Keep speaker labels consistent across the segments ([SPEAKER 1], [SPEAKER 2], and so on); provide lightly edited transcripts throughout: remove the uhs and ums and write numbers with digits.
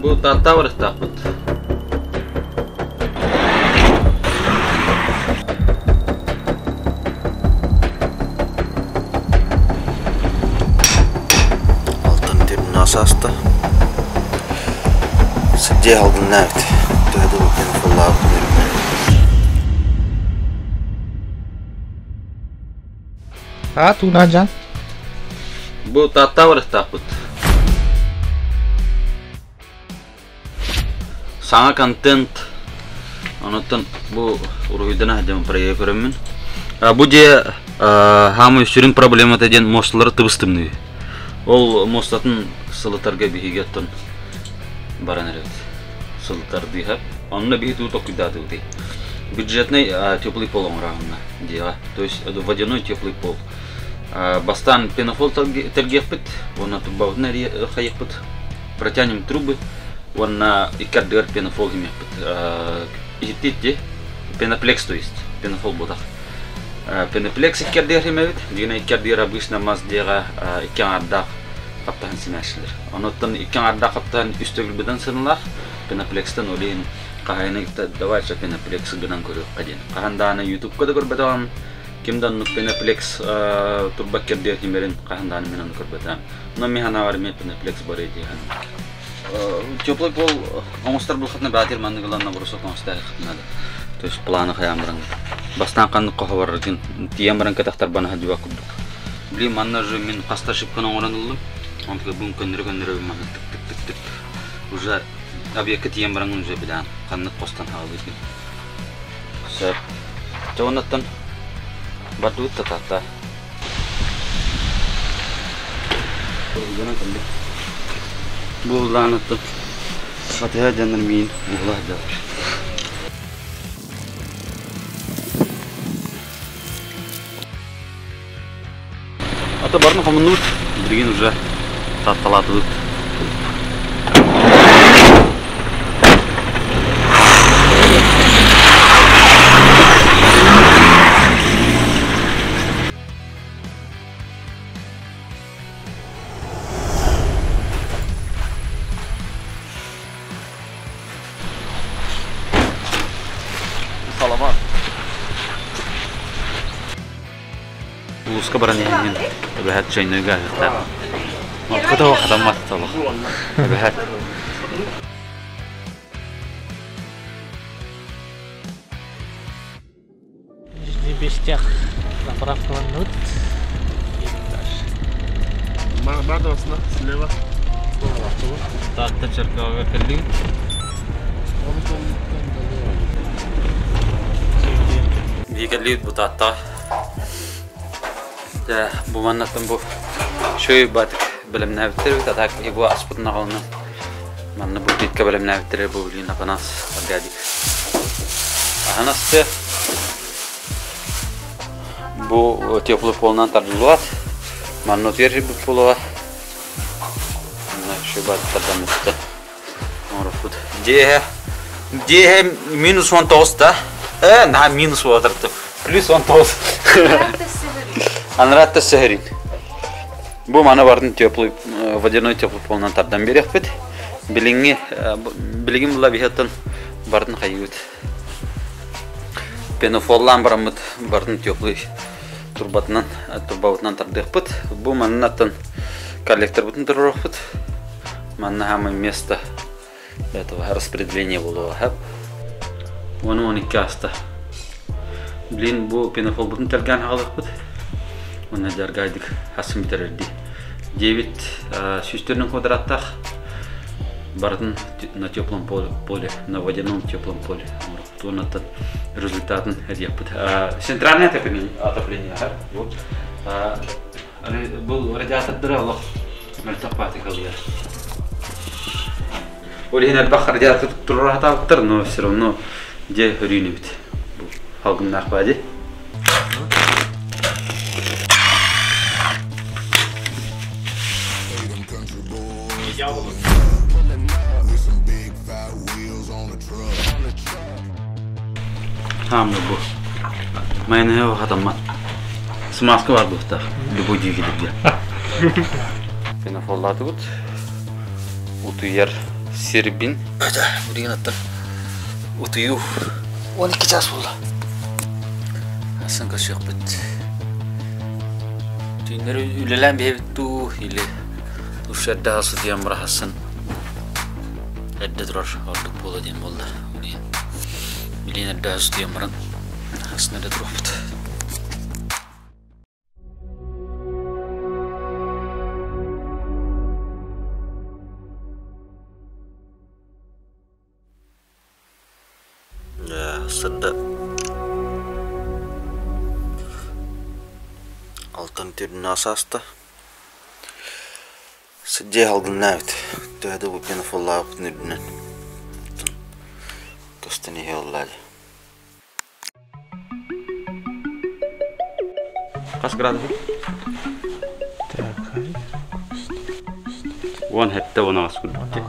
[SPEAKER 1] Bu tahta var istahbıt.
[SPEAKER 2] Altın tip nasasta. Sıcak aldın nerede? Döydü bakayım fırlağı bunları.
[SPEAKER 3] Ha, Tunacan.
[SPEAKER 1] Bu tahta var istahbıt. Sana kontent. Anlatın bu uruydana hacım paraya görümün. Bu diye hamı sürün problemi teden mostları tıbыстым diye. Ol mostатын сылытарга бихигеттен баран эрет. Сылытар дихап, онна бихи тут окудады ди. Бюджетный теплый пол оңрагына дига. То есть водяной теплый пол. Бастан пенофол тергепит, онна тубавна хаепит. Протянем трубы, онна икардер пенофол гемепит. Ититти пеноплекс, то есть пенофол бодах. Пеноплекс икардер гемепит. Дигна икардер обычно маз дига икардах kaptan sinaslar. Ondan iki arda kaptan üstügülbeden sınırlar. Penapleks'ten olin kahayna davayça Penaplex gınan koruyor kadın. Kahandana YouTube'da görbetam. Kimden Penaplex turbakker diye kimerin kahandana minan görbetam. Namihana var mi Penaplex bare diye. Теплый пол аңыстар булхатны бәтер мандыгыларына бурысып аңыстар хатнады. То есть планы хаямрын. Бастан канны кохаваргын тиямрын катактар бана хадыва кудук. Бли манна же мен касташып кана оранылдым. Он был коннер уже объект тиямрын уже билан канны костан халды. Все. Jonathan бадут тата. Bu lanetli Fatih'e canım min Allah da. Ata barna kamunut bilgin уже tattalatı. Salamat. Uluska baranyahin behat çayını gahta. Makada o khadamat talah. Behat.
[SPEAKER 3] Бестях заправка минут.
[SPEAKER 4] Мадосна слева.
[SPEAKER 1] Tahta çerkava kelli. Diğerliği bu tahta. Ya bu manatın bu şöyle batık bilim neftir ve tatak bu asputna kalına. Manna bu ditka bilim neftir bu bilin akanas agadi. Ahanastı bu teplü polnan tardılat. Manna tercih bu polua. Şöyle batık tardamıttı. Orafut. Diye minus 1 tosta. Nah minus water tuh. Plus 1 toast. Анрата сахарин. Bu mana varın teplü водяной теплый полнан тардан берек бит. Билигим була бихаттан бардын кайыт. Пенофоллан барамыт бардын теплый турбавытынан тардык бит. Bu маннаттан коллектор бутун турак бит. Манна хамы место этого распределения было. Onu 12 hasta. Bilin bu penofol butun telgan halık bud. Ona jargaydık hasım bitirirdi. 9 süstürünün kvadrattaq бардын на теплом поле, на водяном теплом поле. Тонаттан результатын әдеппіт. Центральное отопление. Бұл радиатордары алақ мөлтақпаты қалды. Олеген әлбақ радиатор тұрыр аталықтыр, но все равно де үрейні біт. Бұл халқын нақпады. Tamam bu. Mayne o adamlar. Smaskı var bu da. Bu diye gidip ya. Beni folladı bu. Utu yer Сербин.
[SPEAKER 2] Да, бурген аттар. Утую. 12 час болды. Асан кашық бит. Түйінер үлелән бейбітту или ушадда хасы диян бұра Хасан. Әдді тұрар ардық бола дейін болды. Билен әдді хасы диян бұран. Хасын әдді тұрар бұд. Сында алтын түрін асаста сәдде алдын нәвіт түйді бұпені фолла бұтын үрдінен көстіне хеоллады.
[SPEAKER 1] Қас градус? Он хәтті оны ас күрді.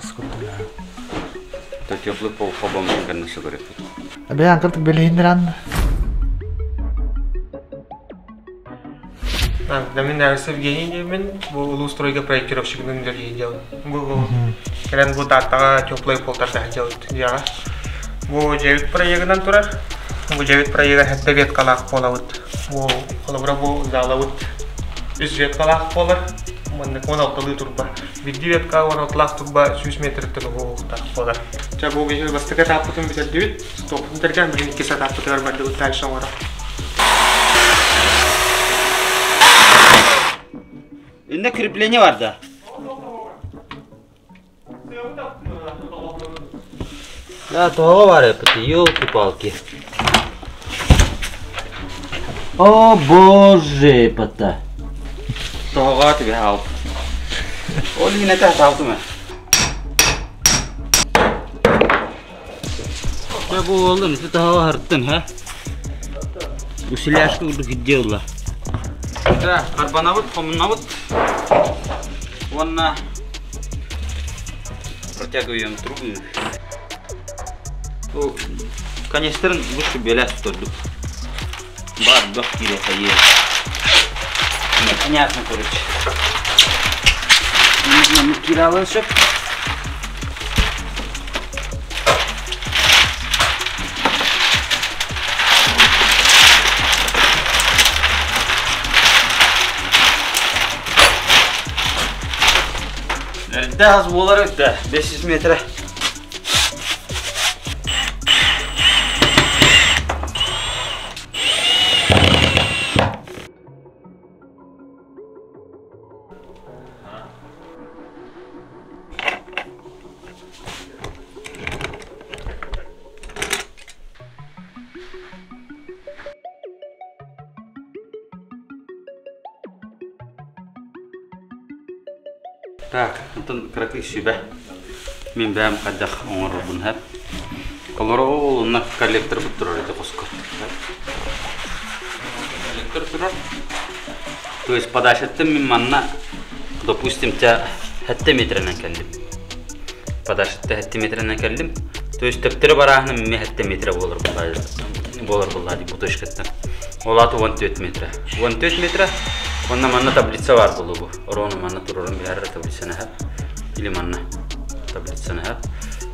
[SPEAKER 1] Теплый пол хабам конечно говорит.
[SPEAKER 3] Абе анкалты белейндиран.
[SPEAKER 5] Дамин Нарис Евгений Демин, был стройка проектировщик Нундерье делал. Был когда был тата теплый пол тогда делать. Я был 9 проектов тура, был 9 проектов это ветка лак пола вот. Был коллаборабо зала вот из ветка лак пола. Мен алтылы турба. Види ветка он атлас турба 100 метр турба так пола. Чабу бе бастыка тапытын битер дебит. Стопын терген билин кеса тапытыр барды вот дальше ора.
[SPEAKER 1] Инде крепление var da. Да, того var yapıtı, ёлки-палки. О, боже, пата. Того тебе help. Оли не так help me. Ya bu oğlum, işte того harttın ha. Усиляшка уже сделала. Да, карбонавод, коммунавод. Вон протягиваем трубы. Канистрын выше беляс тұрдық. Бар, док керек есть. Понятно, короче. Нужно макировать. Да, az olarak da 500 metre. Так, антон кракы шибе. Мен бәм қаддақ оңыры бұн әп. Олары олына коллектор бұт тұрар еді қосқа. Коллектор тұрар. То есть подашетті мен манна, допустим, хәтті метрінен кәлдім. Подашетті хәтті метрінен кәлдім. То есть төптері барағының мен хәтті метрі болыр бұллады бұтышкеттен. Олаты 14 метрі. 14 метрі. Онна манна таблица бар болу бу. Орону манна турорун бәрі таблицаны хәп. Или манна таблицаны хәп.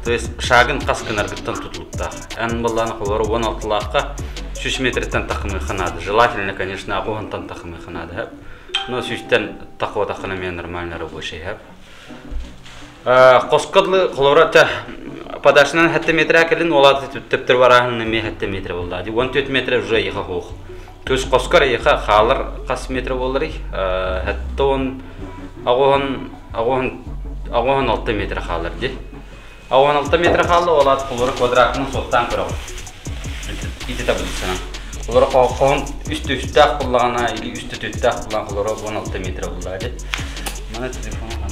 [SPEAKER 1] То есть шагын қасқын аргыттан тұтылыптақ. Ән болланы қолары 16 лаққа 3 метрден тақымы қанады. Желательно, конечно, ағуғантан тақымы қанады хәп. Но 3-тен тақуа тақына мен нормально рабочий хәп. Қосқыдлы қолары подашынан хәтті метр әкелін, олады төптір барағының ме хәтті метр болды. 14 метр уже еға қоқ. То есть қосқар еқа қалыр қас метр болыр. Хәтті он ағуған 6 метр қалыр де. Ағуған 6 метр қалды, олады қолары квадратының соттан көрі. Иті таблицынан. Қолары қоғын үсті-үсті-ақ болағана, или үсті-төтті-ақ болған қолары 16 метр болды. Мана телефоны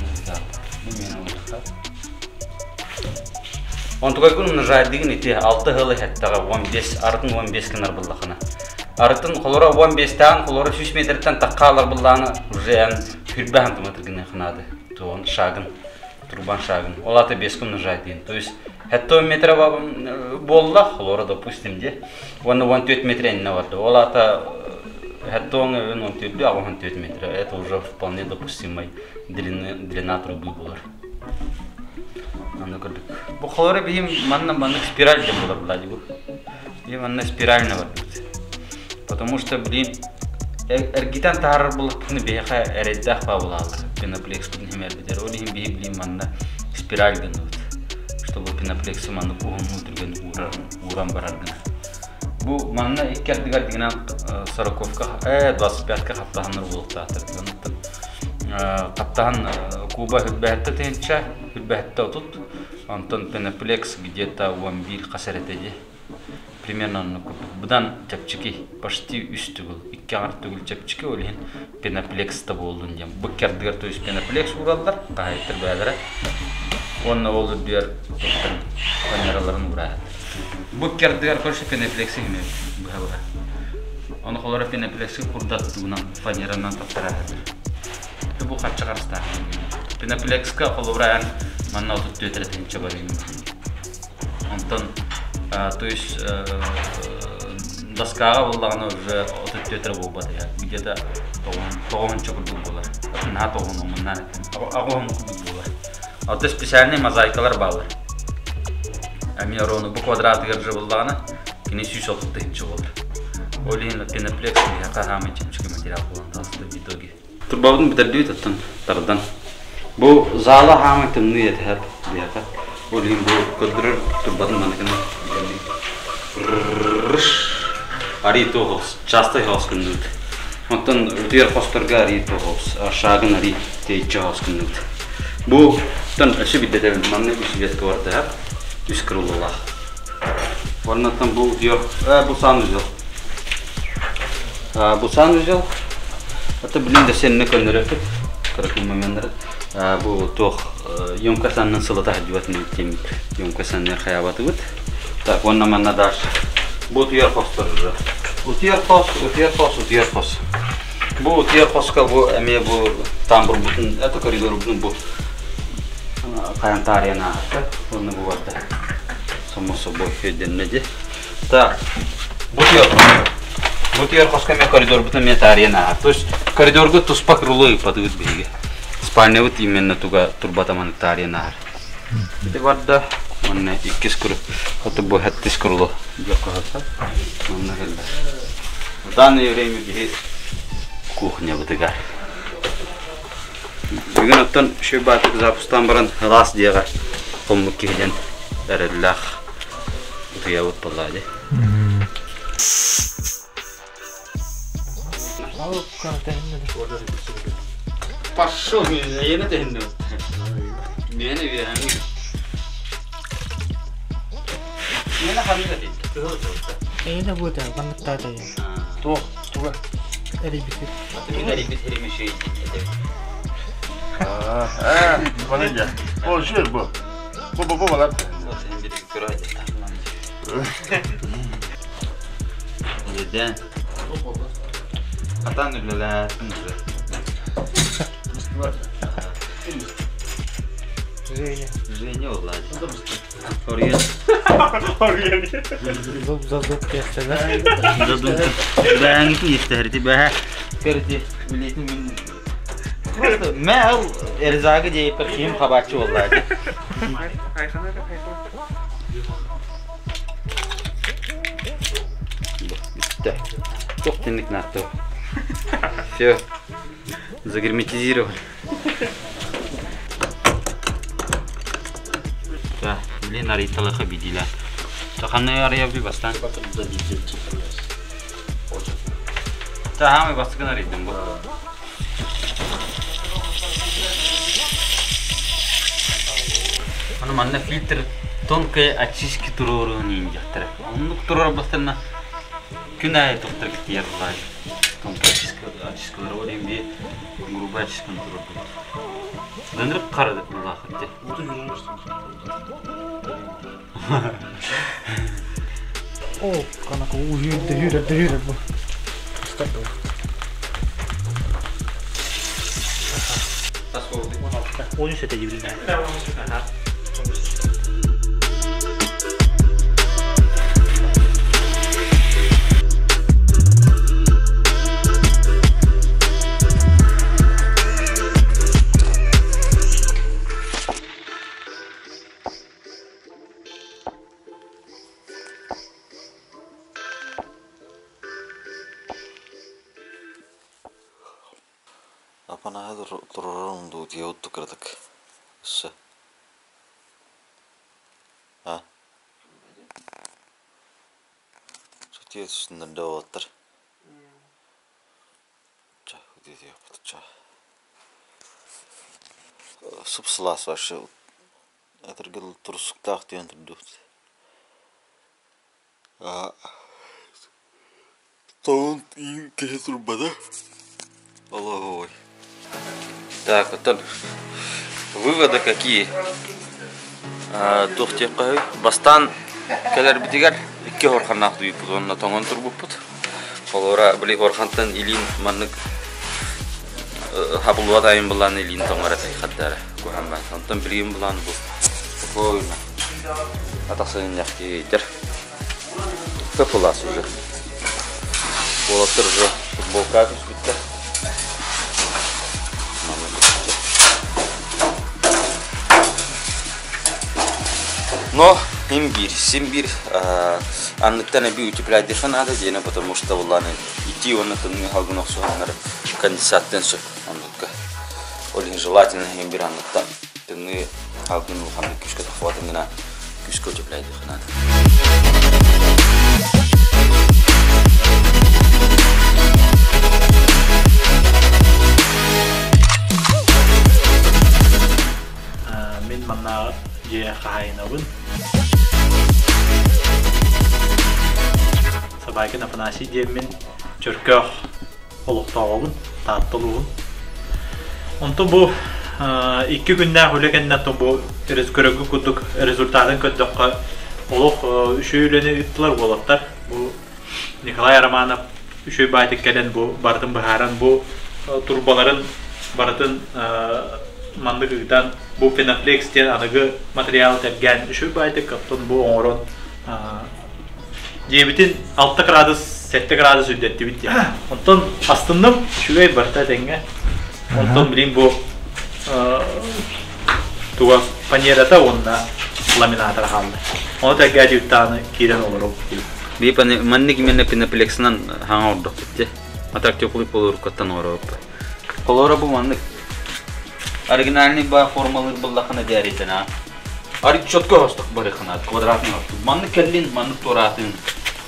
[SPEAKER 1] Он такой күн нажар деген ите 6 хылы хәттәгә 15 артын 15 кенар буллахына. Артын холора 15 тан холора 3 метрдән тақалар булланы уже күрбән метр генә хынады. То шагын турбан шагын. Олата 5 көн нажар деген. То есть хәтта метр болла холора допустим де. Оны 14 метрен навады. Олата хәтта 14 метр. Это уже вполне допустимый длина трубы булар. Аны көрдік. Бұл қолары бейім манна спираль деп болар бұлады бұл. Бейім манна спиральны бар. Потому что, блин, әргитан тағарыр бұл күні бейқа әрәдді ақпа болалар. Пеноплекс күн хемер бедер. Ол ең бейім манна спираль гыны бұд. Чтобы пеноплексы манна қуғын ұлдырген уран барар гына. Бұл манна еккердігар дегенен 25-ка қаптағаныр болықтағатыр. Қаптаған Куба хүлбәхетті тенча, хүлбәхетті отут. Антон пеноплекс где-то 11 қасар етеді. Примерно бұдан чапчики почти үсті бұл. 2 ағар түгіл чапчики олейін пеноплекста болуын дем. Бұл кердігер тойыз пеноплекс ұралдар, қағайттыр бәдірі. Онына олды дүйер фанераларын ұрайады. Бұл кердігер көрші пеноплекси емей бұға. Оны қолары пеноплекси құрдаттығынан фанеранан таптарағаdır. Бұл қатшы қарыстағы. Пеноплекска қолы ұрайын манна отут дөтірі тәнче бар емей. Онтан то есть доскаға болағына уже отут дөтірі бол бады. Где-то 9-шы күрдік болар. На 9-ны мұннан екен. Ағуын күрдік болар. Алты специальный мозаикалар балар. Әмер оны бұл квадратығыр жы болағына кені 130-тығыншы болар. Олейін пеноплекс қағамын чемшкі материал болан тасты в итоге. Турбаудың бітірдует аттан тардан. Бұл залы хамы тымны етәр бияқа. Олейін бұл көдірір турбадың манекені ари тоғыз, часты хауыз күннуд. Онтан өтер қостырға ари тоғыз, шағын ари тейтші хауыз күннуд. Бұл тан әші биддетелін манны үш веткі барды әп, үш кірулылақ. Орнаттан бұл диор, бұл сан үзел. Бұл сан үзел. Аты білінде сеніне көніректі, қырықын момендері. Бұл тоқ емка санның сылыта әдуатын өттемік. Емка саннер қаябаты өт. Так, онна манна даш. Бұл түйер қостырыр. Утер қос. Бұл утер қосқа бұл әме бұл тамбыр бұтын, әті коридор бұтын бұл қаянтарияна аты. Оны бұл барды. Само собой өйденмеді. Так, бұл түйер қосқа мен коридор бұтын мен тарияна аты. То есть коридорғы тұспақ рулы ұпады өт бейге. Спальня өт именна туға турбатаманы тарияна аты. Бұл барды. Онна 2 күрі, оты бұл 7 күрілі жоққа қалса, онна келді. В данное время есть кухня бұдығар. Бүгін оттан шөй батық запустан баран лас деға қолмық кейден әрілләқ бұдыға өт болады. Пашыл, ені тәйінді. Мені верәңі. Мені қамыға дейді.
[SPEAKER 3] Ені бұды, ғанытта дайын.
[SPEAKER 4] Туға.
[SPEAKER 3] Әребекет.
[SPEAKER 1] Мен әребет әремеші еді.
[SPEAKER 4] Валерия. О, жер бұл. Бұл балар.
[SPEAKER 1] Сен берегі көрі айды. Еден. Атан үліләсін жүрі. Женя олады. Орген.
[SPEAKER 3] Задук кестеді.
[SPEAKER 1] Бәңгін естәрді бәе. Көрді білетін мен. Просто мә ол әрзағы дейіп бір кем қабатшы олады. Бітті. Тоқ тенлік нақты. Все. Загерметизировали. Да, блин, ариталыха бедила. Таханны ария бастан. Тахамы бастыгын аридым бұл. Аны манна фильтр тонкая очистки турору не инжектора. Он турор бастана күн айы тоқтыр кітер бұлай. Тонкая очисткалар олейін бе грубая очистканы турор болды. Дәндіріп қарады бұл ақытте.
[SPEAKER 3] О, қанақа үйірді бұл.
[SPEAKER 1] Тас болды.
[SPEAKER 3] 13 әте жібілді.
[SPEAKER 1] Apana hadur turun du dia utuk kertak. Se. Ha. Dia sendiri water. Cah, dia cah. Subslas vaše. Atrgal tursuktah tiyan turdut. Таун им кесер бада. Аллахой. Так, вот выводы какие? Тухтекай. Бастан келер битигер. Икки хорханах дуйып онна тоңон турбуппут. Холора били хорхантан илин маннык хабулва тайын булан илин тоңара тайхаттары. Кухамман. Антан билим булан бу. Койна. Атасын яхти тер. Капулас уже. Полотер уже футболка битте. Но Симбир, анныктан би утеплять дешен надо, дена, потому что уланы идти он это не халгунок суханар конденсаттен су, аннукка. Олин желательно Симбир анныктан, тенны халгун улханы күшкө тахватын гына күшкө утеплять дешен надо.
[SPEAKER 3] Мен манна je kahayinawin. Sabahken apanasi jemin çörkök oluqtağın, tattılığın. Ondan bu 2 günden hülekenden bu körögü kuduk rezultatın kötüqqa oluqüşüyleni ittiler bolaklar. Bu Nikolay Aramanovüşüy baytık gelen bu bartın baharan bu turbaların bartın mandıgıdan bu Penaflex diyen anıgı materyal tepgenüşüy baytık kaptan bu oğron Jebitin 6 gradus 7 gradus üddetti bitti. Ondan aslında şuraya barta denge. Ondan bileyim bu tuğa panierata onda laminator halde. Onu da gadi uttanı kiren olur o.
[SPEAKER 1] Bir mannik menne Penaflex'nan hang ordu bitti. Atraktivli olur kattan orop. Kolora bu mannik. Originalni ba formalı bıllakına diyaretena. Arı çotko hostak barıkına kvadratını hostak. Mannik kellin mannik toratın.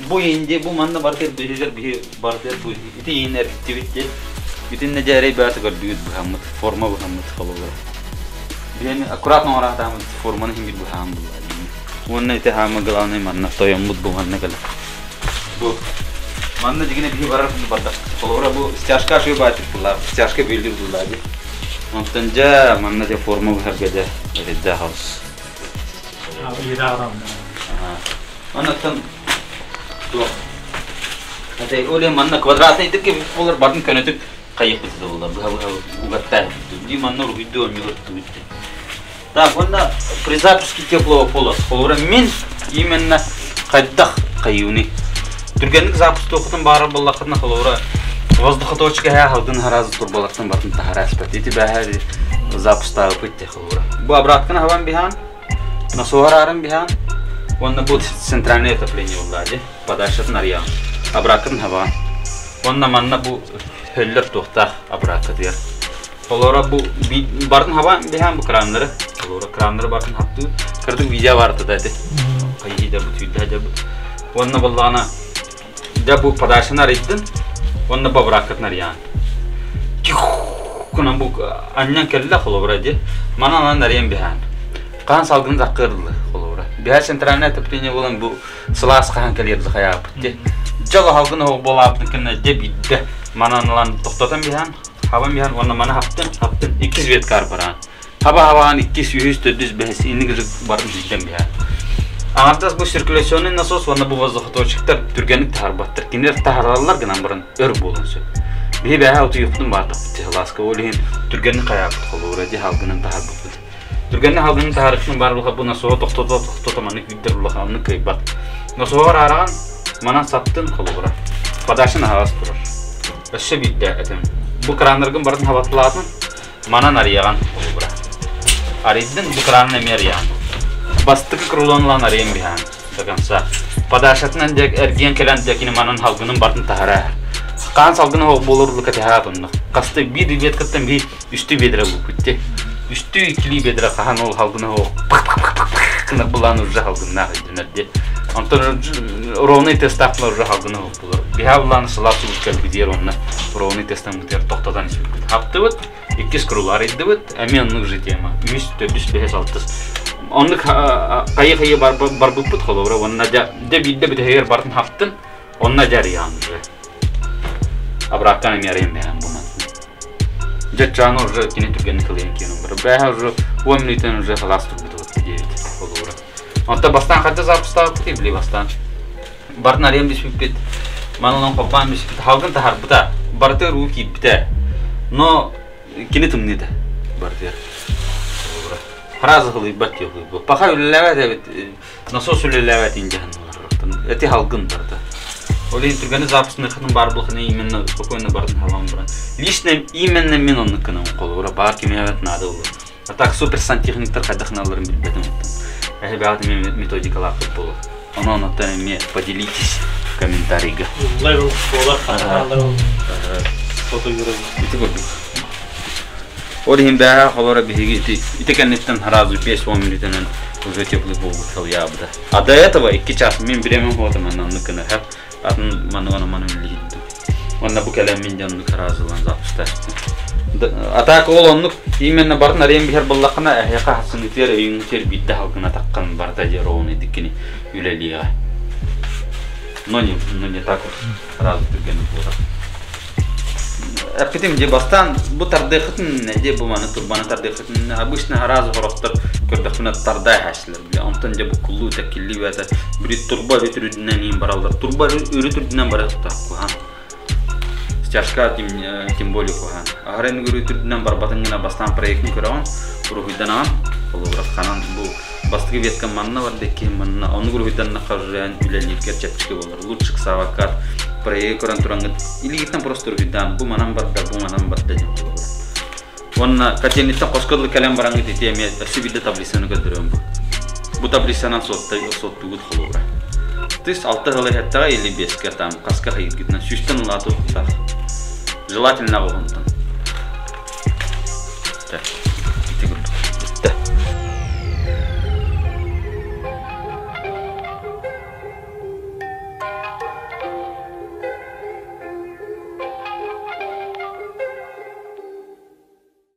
[SPEAKER 1] Bu ince bu manda barter behizer bir barter bu iti iner bitti. Bütün necari bahse gördüğüz bu hamut forma bu hamut kolora. Bilen akurat nomara tamam formanın hingi bu ham bu. Onun ite ham galanı manna toyamut bu manna kala. Bu manna jigine bir barar bu barda. Kolora bu styaşka şu bahse bular. Styaşka bildir bular. Ondan manna de forma bu hergede redda house.
[SPEAKER 3] Abi yararam.
[SPEAKER 1] Anatan tuh. Ada oleh manna kvadratnya itu ke polar barn kanetuk kayak betul bular. Bu ugattan. Di manna video nyurat tuh. Так, onda при запуске теплого пола колора мен именно кайдах каюни. Түргенлик запуск оқытын бары боллақытын колора воздухоточка халдын харазы турбалақтан бартын тахараспат. Эти бахари запустағы пытте колора. Бу обратканы хаван бихан, насуарарын бихан. Onda bu центральное отопление oldu. Подачатын ариян. Обратканы хаван. Onda manna bu höller toxtaq обратка дер. Kolora bu barın hava bihan bu kranları. Kolora kranları barın hattı. Kırdık video vardı dedi. Kayı da bu tüyde de bu. Onda ballana da bu padaşına riddin. Onda bu bıraktılar yani. Kuna bu anyan kelle kolora de. Mana lan arayın bihan. Kan salgın zakırlı kolora. Biha sentralne tepkiye olan bu sılas kan kelirdi hayap. Jalı halgın o bolaptın kene de bidde. Mana lan toxtatan bihan. Hava mihan ona mana haptın 2 vet kar paran. Havan 200 behs ini gizik barın bizden bihan. Anartas bu sirkülasyonun nasos ona bu vazdoxtoçuklar türgenlik taharbattır. Kiner taharlarlar gınan barın ör bolunsu. Bihi beha otu yuptun bardık bitti. Halaska olihin türgenlik ayakıt kolu uradi halgının taharbattır. Türgenlik halgının taharıkının barlığa bu nasoğa toxtota manik vidder ulağanını kıybat. Nasoğa aragan manan sattın kolu ura. Padaşın havas durur. Össe bidde etim. Bu kranlargın barın havatılatın manan arayan olur. Arıydın bu kranın emer yan. Bastıkı kırılanılan arayan bihan. Bakınsa. Padaşatından ergen kelen dekini manan halgının barın tahara. Kan salgına o bolurlu katahat onunla. Kastı bir веткаттан bir üstü bedre bu bitti. Üstü ikili bedre kahan ol halgına o. Kına bulan urca halgına dönerdi. Ondan ровный testapla urca halgına bulur. Bir havlan salatu uçkal bidiyor onunla. Ровный testtan biter tohtadan işi. Haptı bit, iki skrular eddi bit. Emin nıgı tema. Üst düz behes altız. Onluk kayı bar bu put kolora. Onunla da bidde bide her barın haptın. Onunla jari yandı. Abraktan emiyarayım ben bu man. Jetçan orada kini tükenli kılayım ki numara. Ben orada 10 minuten orada halastık bir tuğut diye kolora. Onta bastan kadar zapsta putih beli bastan. Barın arayım bir spipit. Manolong papan bir spipit. Halkın tahar buta. Bartı ruki bite. No kini tümni de. Bartı yer. Harazı kılayım bat yok. Paka üllevet evet. Nasıl üllevet incehan olur. Eti halkın bartı. Олин турганы запасны хатын бар булхны именно спокойно бардын халам буран. Лично именно мен онны кына колура бар кимият надо улу. А так супер сантехниктер кадахналарын билбетим. Ребята методикалар болу. Оны оттан эме поделитесь в комментарийга.
[SPEAKER 3] Лайв болар каналда фото көрөбүз.
[SPEAKER 1] Олин баа холора биги итекеннеттен харазы 5-10 минуттан уже теплый болуп кал ябда. А до этого 2 час мен беремем фотом анны кына хап Atın manı lihdi. Onda bu kelam min canlı karazılan zapstashti. Atak ol onluk imенно barın arayın bir her ballaqına ahyaqa hasın iter öyin iter bidde halkına taqqan barda jeroğun edikini üleliğa. Noni tak karazı türgeni bura. Apitim je bastan bu tardıqın ne je bu manı turbana tardıqın обычно harazı horaqtar kördəxünə tarday haslar. Ondan je bu kullu tekilli və də bir turba ötürüdündən in barallar. Turba ötürüdündən baraqta kuhan. Stяжка тем более kuhan. Ағарен ötürüdündən barbatın yine bastan proyektini көрәвən. Ruhidanan olur xanan bu bastığı ветка manna var deki manna. Onu ruhidan naqarjan ülelirker çepçike olur. Лучших савакат проект көрән турангы. Или гитен просто ruhidan bu manam barda bu manam barda. Вон котельница кошкадлы калям бараңы тетеме сибидде таблицаны көндөрөм. Bu tablицанан соттугут холобра. Тыс 6 гылы хаттага 55 там каска хайгитнан сүстен латып так. Желательно болғантан. Так.